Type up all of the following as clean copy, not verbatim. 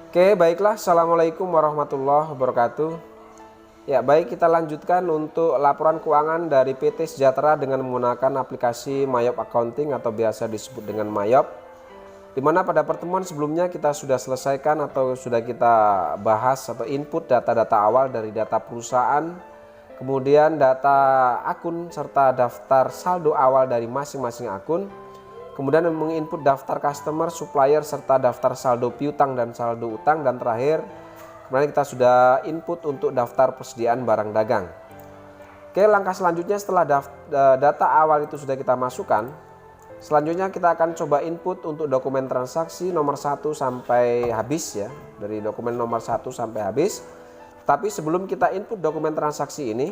Oke, baiklah. Assalamualaikum warahmatullahi wabarakatuh. Ya, baik, kita lanjutkan untuk laporan keuangan dari PT Sejahtera dengan menggunakan aplikasi Mayop Accounting atau biasa disebut dengan Mayop. Di mana pada pertemuan sebelumnya kita sudah selesaikan atau sudah kita bahas atau input data-data awal dari data perusahaan, kemudian data akun serta daftar saldo awal dari masing-masing akun, kemudian menginput daftar customer, supplier, serta daftar saldo piutang dan saldo utang, dan terakhir kemarin kita sudah input untuk daftar persediaan barang dagang. Oke, langkah selanjutnya setelah data awal itu sudah kita masukkan, selanjutnya kita akan coba input untuk dokumen transaksi nomor 1 sampai habis ya, dari dokumen nomor 1 sampai habis. Tapi sebelum kita input dokumen transaksi ini,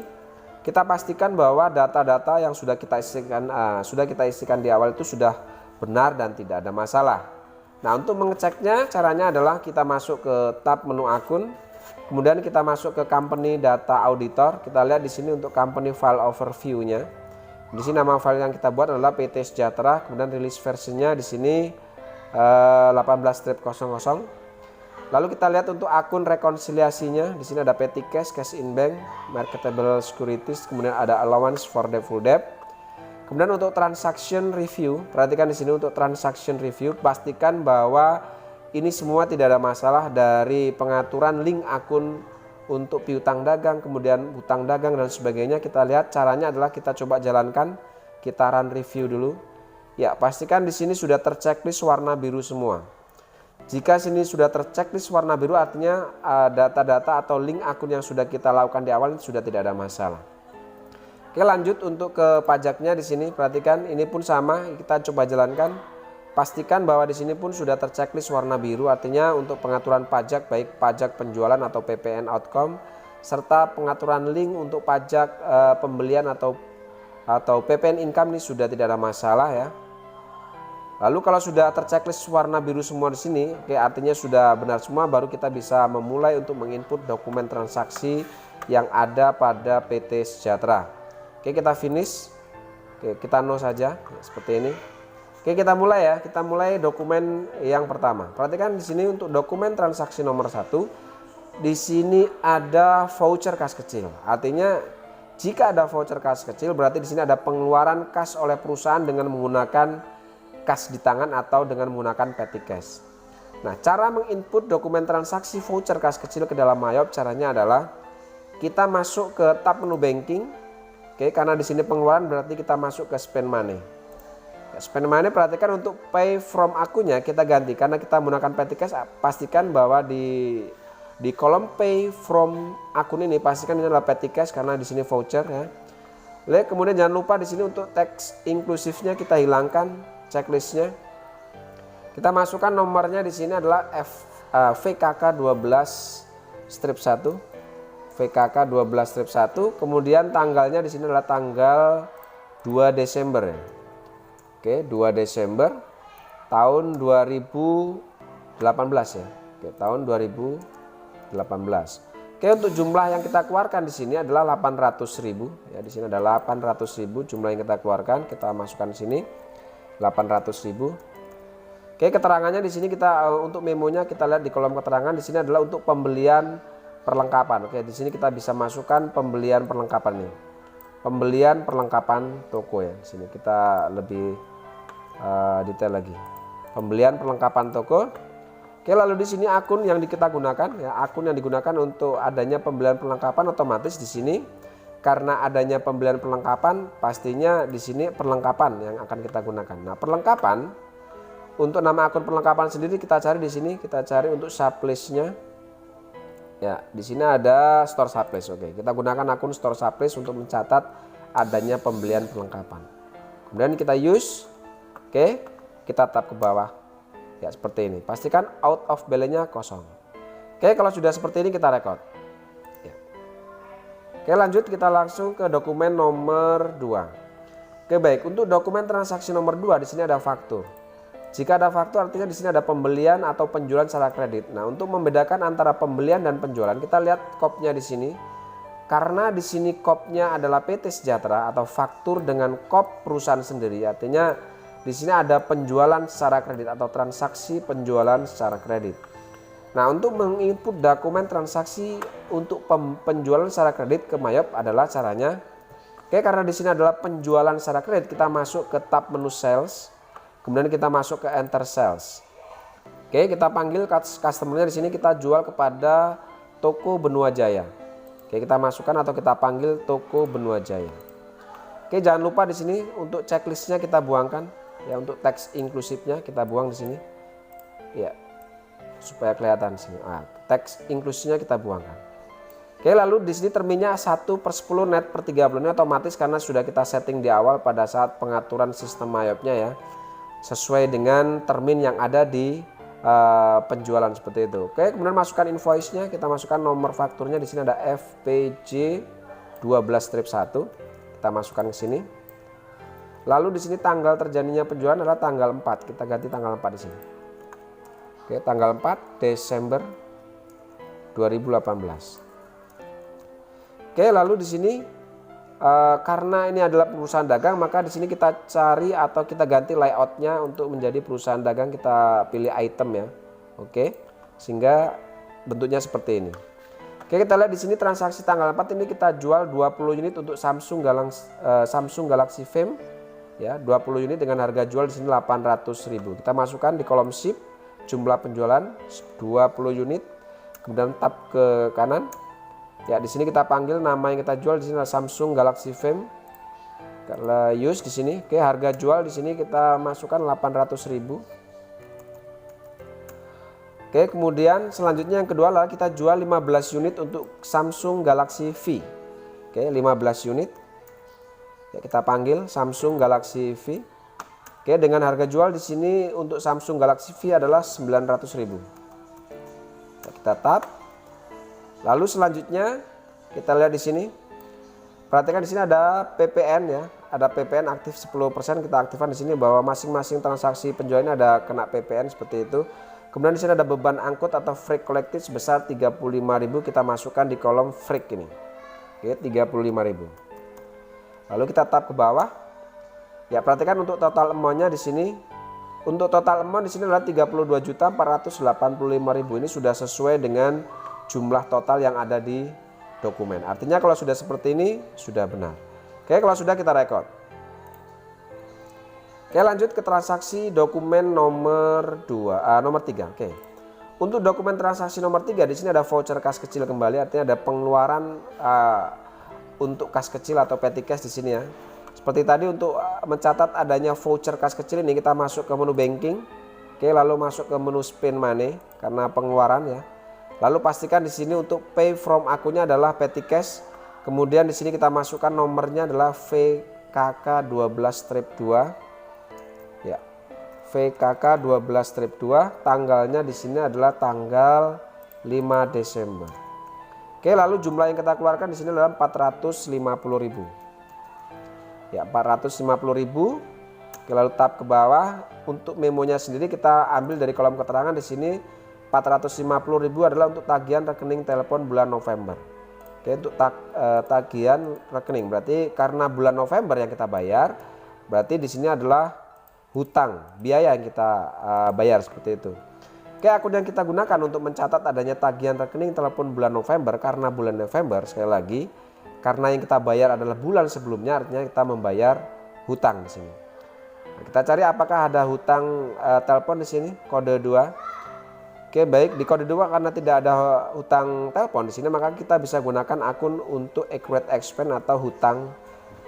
kita pastikan bahwa data-data yang sudah kita isikan di awal itu sudah benar dan tidak ada masalah. Nah, untuk mengeceknya caranya adalah kita masuk ke tab menu akun, kemudian kita masuk ke company data auditor. Kita lihat di sini untuk company file overview-nya. Di sini nama file yang kita buat adalah PT Sejahtera, kemudian release versinya di sini 18-00. Lalu kita lihat untuk akun rekonsiliasinya. Di sini ada petty cash in bank, marketable securities, kemudian ada allowance for the full debt. Kemudian untuk transaction review, perhatikan di sini untuk transaction review, pastikan bahwa ini semua tidak ada masalah dari pengaturan link akun untuk piutang dagang, kemudian hutang dagang dan sebagainya. Kita lihat caranya adalah kita coba jalankan, kita run review dulu. Ya, pastikan di sini sudah terchecklist warna biru semua. Jika sini sudah terchecklist warna biru, artinya data-data atau link akun yang sudah kita lakukan di awal sudah tidak ada masalah. Oke, lanjut untuk ke pajaknya di sini. Perhatikan ini pun sama, kita coba jalankan. Pastikan bahwa di sini pun sudah terchecklist warna biru, artinya untuk pengaturan pajak baik pajak penjualan atau PPN outcome serta pengaturan link untuk pajak pembelian atau PPN income ini sudah tidak ada masalah ya. Lalu kalau sudah terchecklist warna biru semua di sini, oke, artinya sudah benar semua, baru kita bisa memulai untuk menginput dokumen transaksi yang ada pada PT Sejahtera. Oke, kita finish. Oke, kita no saja seperti ini. Oke, kita mulai ya. Kita mulai dokumen yang pertama. Perhatikan di sini untuk dokumen transaksi nomor 1. Di sini ada voucher kas kecil. Artinya jika ada voucher kas kecil berarti di sini ada pengeluaran kas oleh perusahaan dengan menggunakan kas di tangan atau dengan menggunakan petty cash. Nah, cara menginput dokumen transaksi voucher kas kecil ke dalam Mayop caranya adalah kita masuk ke tab menu banking. Oke, karena di sini pengeluaran berarti kita masuk ke spend money. Spend money, perhatikan untuk pay from akunnya kita ganti karena kita menggunakan petty cash. Pastikan bahwa di kolom pay from akun ini pastikan ini adalah petty cash karena di sini voucher ya. Lalu kemudian jangan lupa di sini untuk teks inklusifnya kita hilangkan, checklistnya. Kita masukkan nomornya di sini adalah VKK 12 strip 1. VKK 12 strip 1, kemudian tanggalnya di sini adalah tanggal 2 Desember ya. Oke, 2 Desember tahun 2018 ya. Oke, tahun 2018. Oke, untuk jumlah yang kita keluarkan di sini adalah 800.000 ya. Di sini ada 800.000 jumlah yang kita keluarkan, kita masukkan di sini 800.000. Oke, keterangannya di sini kita untuk memonya kita lihat di kolom keterangan di sini adalah untuk pembelian perlengkapan. Oke, di sini kita bisa masukkan pembelian perlengkapan nih. Pembelian perlengkapan toko ya. Di sini kita lebih detail lagi. Pembelian perlengkapan toko. Oke, lalu di sini akun yang kita gunakan ya, akun yang digunakan untuk adanya pembelian perlengkapan otomatis di sini karena adanya pembelian perlengkapan pastinya di sini perlengkapan yang akan kita gunakan. Nah, perlengkapan untuk nama akun perlengkapan sendiri kita cari di sini, kita cari untuk supplies-nya. Ya, di sini ada store supplies. Oke, kita gunakan akun store supplies untuk mencatat adanya pembelian perlengkapan. Kemudian kita use. Oke, kita tap ke bawah. Ya, seperti ini. Pastikan out of balance-nya kosong. Oke, kalau sudah seperti ini kita record. Ya. Oke, lanjut kita langsung ke dokumen nomor 2. Oke, baik. Untuk dokumen transaksi nomor 2 di sini ada faktur. Jika ada faktur artinya di sini ada pembelian atau penjualan secara kredit. Nah, untuk membedakan antara pembelian dan penjualan, kita lihat kopnya di sini. Karena di sini kopnya adalah PT Sejahtera atau faktur dengan kop perusahaan sendiri, artinya di sini ada penjualan secara kredit atau transaksi penjualan secara kredit. Nah, untuk menginput dokumen transaksi untuk penjualan secara kredit ke Mayop adalah caranya. Oke, karena di sini adalah penjualan secara kredit, kita masuk ke tab menu sales, kemudian kita masuk ke enter sales. Oke, kita panggil customernya di sini, kita jual kepada toko Benua Jaya. Oke, kita masukkan atau kita panggil toko Benua Jaya. Oke, jangan lupa di sini untuk checklistnya kita buangkan ya, untuk teks inklusifnya kita buang di sini. Ya, supaya kelihatan di sini. Teks inklusinya kita buangkan. Oke, lalu di sini terminnya 1/10 net per 30 ini otomatis karena sudah kita setting di awal pada saat pengaturan sistem Mayopnya ya. Sesuai dengan termin yang ada di penjualan seperti itu. Oke, kemudian masukkan invoice-nya, kita masukkan nomor fakturnya di sini ada FPJ 12-1. Kita masukkan ke sini. Lalu di sini tanggal terjadinya penjualan adalah tanggal 4. Kita ganti tanggal 4 di sini. Oke, tanggal 4 Desember 2018. Oke, lalu di sini karena ini adalah perusahaan dagang, maka di sini kita cari atau kita ganti layoutnya untuk menjadi perusahaan dagang, kita pilih item ya. Oke, sehingga bentuknya seperti ini. Oke, kita lihat di sini transaksi tanggal 4 ini kita jual 20 unit untuk Samsung Galaxy Fame ya, 20 unit dengan harga jual di sini 800.000. Kita masukkan di kolom ship jumlah penjualan 20 unit, kemudian tab ke kanan. Ya, di sini kita panggil nama yang kita jual di sini adalah Samsung Galaxy Fame. Kalau use di sini, oke, harga jual di sini kita masukkan 800.000. Oke, kemudian selanjutnya yang kedua adalah kita jual 15 unit untuk Samsung Galaxy V. Oke, 15 unit. Ya, kita panggil Samsung Galaxy V. Oke, dengan harga jual di sini untuk Samsung Galaxy V adalah 900.000. Kita tab. Lalu selanjutnya kita lihat di sini. Perhatikan di sini ada PPN ya, ada PPN aktif 10%, kita aktifkan di sini bahwa masing-masing transaksi penjualan ada kena PPN seperti itu. Kemudian di sini ada beban angkut atau freight collected sebesar 35.000, kita masukkan di kolom freight ini. Oke, 35.000. Lalu kita tab ke bawah. Ya, perhatikan untuk total amount-nya di sini. Untuk total amount di sini adalah 32.485.000. Ini sudah sesuai dengan jumlah total yang ada di dokumen. Artinya kalau sudah seperti ini sudah benar. Oke, kalau sudah kita record. Oke, lanjut ke transaksi dokumen nomor 3. Oke. Untuk dokumen transaksi nomor 3 di sini ada voucher kas kecil kembali, artinya ada pengeluaran untuk kas kecil atau petty cash di sini ya. Seperti tadi untuk mencatat adanya voucher kas kecil ini kita masuk ke menu banking. Oke, lalu masuk ke menu spend money karena pengeluaran ya. Lalu pastikan di sini untuk pay from akunnya adalah petty cash. Kemudian di sini kita masukkan nomornya adalah VKK12-2. Ya. VKK12-2, tanggalnya di sini adalah tanggal 5 Desember. Oke, lalu jumlah yang kita keluarkan di sini adalah 450.000. Ya, 450.000. Oke, lalu tab ke bawah. Untuk memonya sendiri kita ambil dari kolom keterangan di sini. 450.000 adalah untuk tagihan rekening telepon bulan November. Oke, untuk tagihan rekening berarti karena bulan November yang kita bayar, berarti di sini adalah hutang biaya yang kita bayar seperti itu. Oke, akun yang kita gunakan untuk mencatat adanya tagihan rekening telepon bulan November karena bulan November, sekali lagi karena yang kita bayar adalah bulan sebelumnya, artinya kita membayar hutang di sini. Nah, kita cari apakah ada hutang telepon di sini, kode 2. Oke, baik, di kode 2 karena tidak ada hutang telepon di sini, maka kita bisa gunakan akun untuk accurate expense atau hutang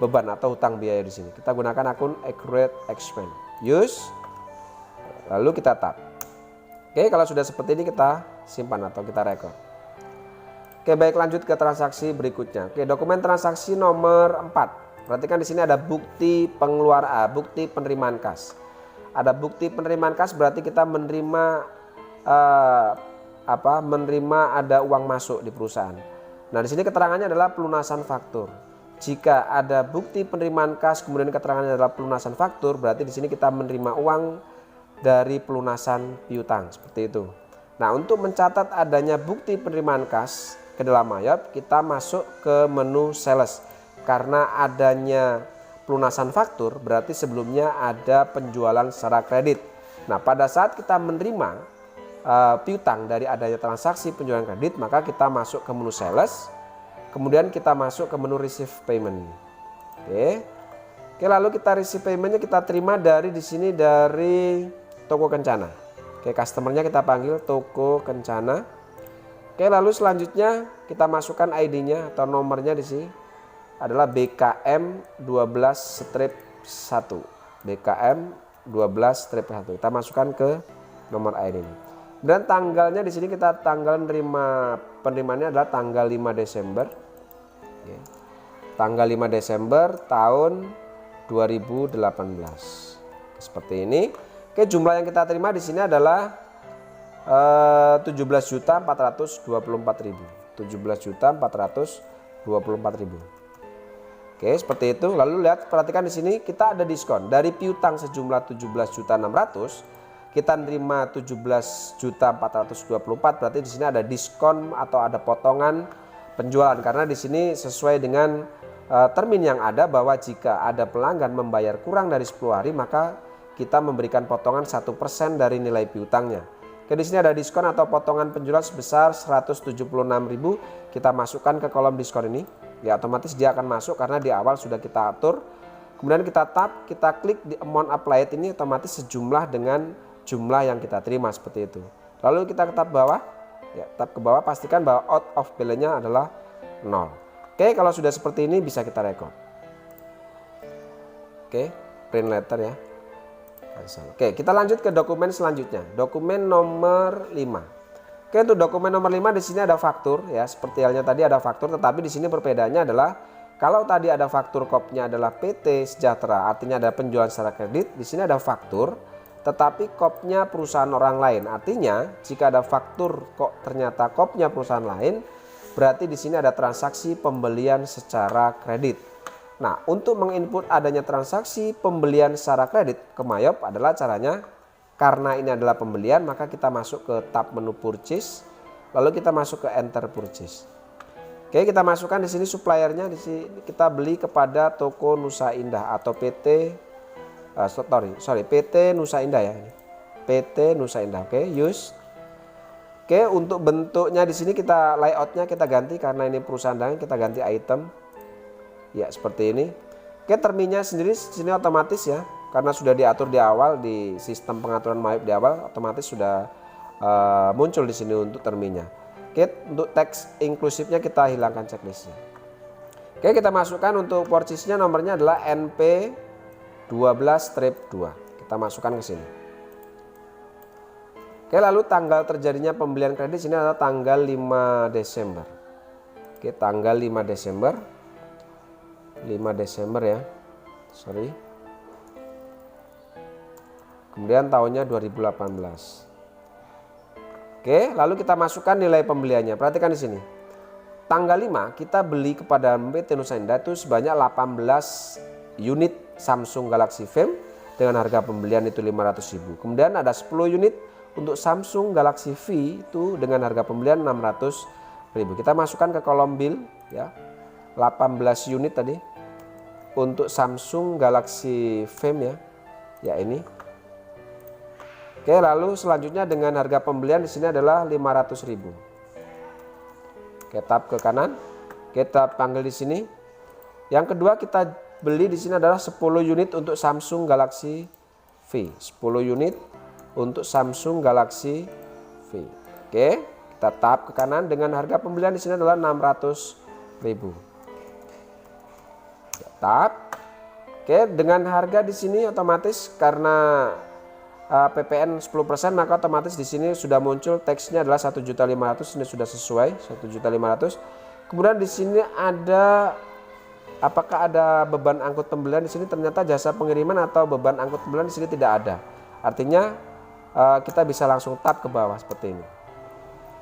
beban atau hutang biaya di sini. Kita gunakan akun accurate expense. Use. Lalu kita tab. Oke, kalau sudah seperti ini kita simpan atau kita record. Oke, baik, lanjut ke transaksi berikutnya. Oke, dokumen transaksi nomor 4. Perhatikan di sini ada bukti bukti penerimaan kas. Ada bukti penerimaan kas berarti kita menerima menerima ada uang masuk di perusahaan. Nah, di sini keterangannya adalah pelunasan faktur. Jika ada bukti penerimaan kas kemudian keterangannya adalah pelunasan faktur, berarti di sini kita menerima uang dari pelunasan piutang seperti itu. Nah, untuk mencatat adanya bukti penerimaan kas ke dalam Mayop, kita masuk ke menu sales. Karena adanya pelunasan faktur berarti sebelumnya ada penjualan secara kredit. Nah, pada saat kita menerima piutang dari adanya transaksi penjualan kredit, maka kita masuk ke menu sales, kemudian kita masuk ke menu receive payment. Oke, lalu kita receive paymentnya kita terima dari di sini dari Toko Kencana. Oke, customernya kita panggil Toko Kencana. Oke, lalu selanjutnya kita masukkan ID-nya atau nomornya di sini adalah BKM 12-1. BKM 12-1. Kita masukkan ke nomor ID ini. Dan tanggalnya di sini kita tanggal penerimaannya adalah tanggal 5 Desember. Oke. Tanggal 5 Desember tahun 2018. Seperti ini. Oke, jumlah yang kita terima di sini adalah 17.424.000. 17.424.000. Oke, seperti itu. Lalu perhatikan di sini kita ada diskon. Dari piutang sejumlah 17.600.000, kita nerima 17.424.000, berarti di sini ada diskon atau ada potongan penjualan karena di sini sesuai dengan termin yang ada bahwa jika ada pelanggan membayar kurang dari 10 hari maka kita memberikan potongan 1% dari nilai piutangnya. Oke, di sini ada diskon atau potongan penjualan sebesar 176.000. Kita masukkan ke kolom diskon ini. Ya, otomatis dia akan masuk karena di awal sudah kita atur. Kemudian kita tap, kita klik di amount applied ini, otomatis sejumlah dengan jumlah yang kita terima seperti itu. Lalu kita tap bawah. Ya, tap ke bawah, pastikan bahwa out of balance-nya adalah 0. Oke, kalau sudah seperti ini bisa kita record. Oke, print letter ya. Oke, kita lanjut ke dokumen selanjutnya. Dokumen nomor 5. Oke, untuk dokumen nomor 5 di sini ada faktur ya, seperti halnya tadi ada faktur, tetapi di sini perbedaannya adalah kalau tadi ada faktur kopnya adalah PT Sejahtera, artinya ada penjualan secara kredit, di sini ada faktur tetapi kopnya perusahaan orang lain. Artinya, jika ada faktur kok ternyata kopnya perusahaan lain, berarti di sini ada transaksi pembelian secara kredit. Nah, untuk menginput adanya transaksi pembelian secara kredit ke Mayop adalah caranya, karena ini adalah pembelian, maka kita masuk ke tab menu purchase, lalu kita masuk ke enter purchase. Oke, kita masukkan di sini suppliernya, di sini kita beli kepada Toko Nusa Indah atau PT PT Nusa Indah ya. PT Nusa Indah. Oke, use. Oke, untuk bentuknya di sini kita layoutnya kita ganti karena ini perusahaan dagang, kita ganti item. Ya, seperti ini. Oke, terminnya sendiri sini otomatis ya, karena sudah diatur di awal di sistem pengaturan Mayop di awal, otomatis sudah muncul di sini untuk terminnya. Oke, untuk teks inklusifnya kita hilangkan checklistnya. Oke, kita masukkan untuk purchase-nya nomornya adalah NP 12-2. Kita masukkan ke sini. Oke, lalu tanggal terjadinya pembelian kredit sini adalah tanggal 5 Desember. Oke, tanggal 5 Desember. 5 Desember ya. Sorry. Kemudian tahunnya 2018. Oke, lalu kita masukkan nilai pembeliannya. Perhatikan di sini. Tanggal 5 kita beli kepada PT Nusa Indah itu sebanyak 18 unit Samsung Galaxy Frame dengan harga pembelian itu 500.000. Kemudian ada 10 unit untuk Samsung Galaxy V itu dengan harga pembelian 600.000. Kita masukkan ke kolom bill ya. 18 unit tadi untuk Samsung Galaxy Frame ya. Ya ini. Oke, lalu selanjutnya dengan harga pembelian di sini adalah 500.000. Oke, tap ke kanan. Kita panggil di sini. Yang kedua kita beli di sini adalah 10 unit untuk Samsung Galaxy V. 10 unit untuk Samsung Galaxy V. Oke, kita tap ke kanan dengan harga pembelian di sini adalah 600.000. Tap. Oke, dengan harga di sini otomatis karena PPN 10% maka otomatis di sini sudah muncul teksnya adalah 1.500.000, ini sudah sesuai 1.500.000. Kemudian di sini ada apakah ada beban angkut pembelian di sini, ternyata jasa pengiriman atau beban angkut pembelian di sini tidak ada. Artinya kita bisa langsung tap ke bawah seperti ini.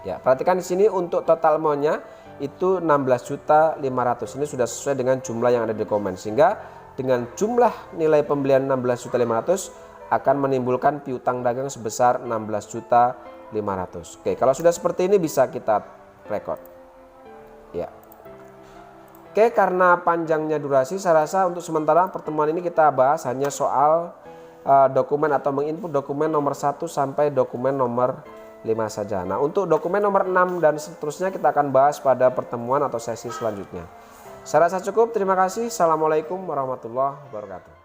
Ya, perhatikan di sini untuk total amount-nya itu 16.500.000. Ini sudah sesuai dengan jumlah yang ada di komen, sehingga dengan jumlah nilai pembelian 16.500.000 akan menimbulkan piutang dagang sebesar 16.500.000. Oke, kalau sudah seperti ini bisa kita record. Ya. Oke, karena panjangnya durasi, saya rasa untuk sementara pertemuan ini kita bahas hanya soal dokumen atau menginput dokumen nomor 1 sampai dokumen nomor saja. Nah, untuk dokumen nomor 6 dan seterusnya kita akan bahas pada pertemuan atau sesi selanjutnya. Saya rasa cukup. Terima kasih. Assalamualaikum warahmatullahi wabarakatuh.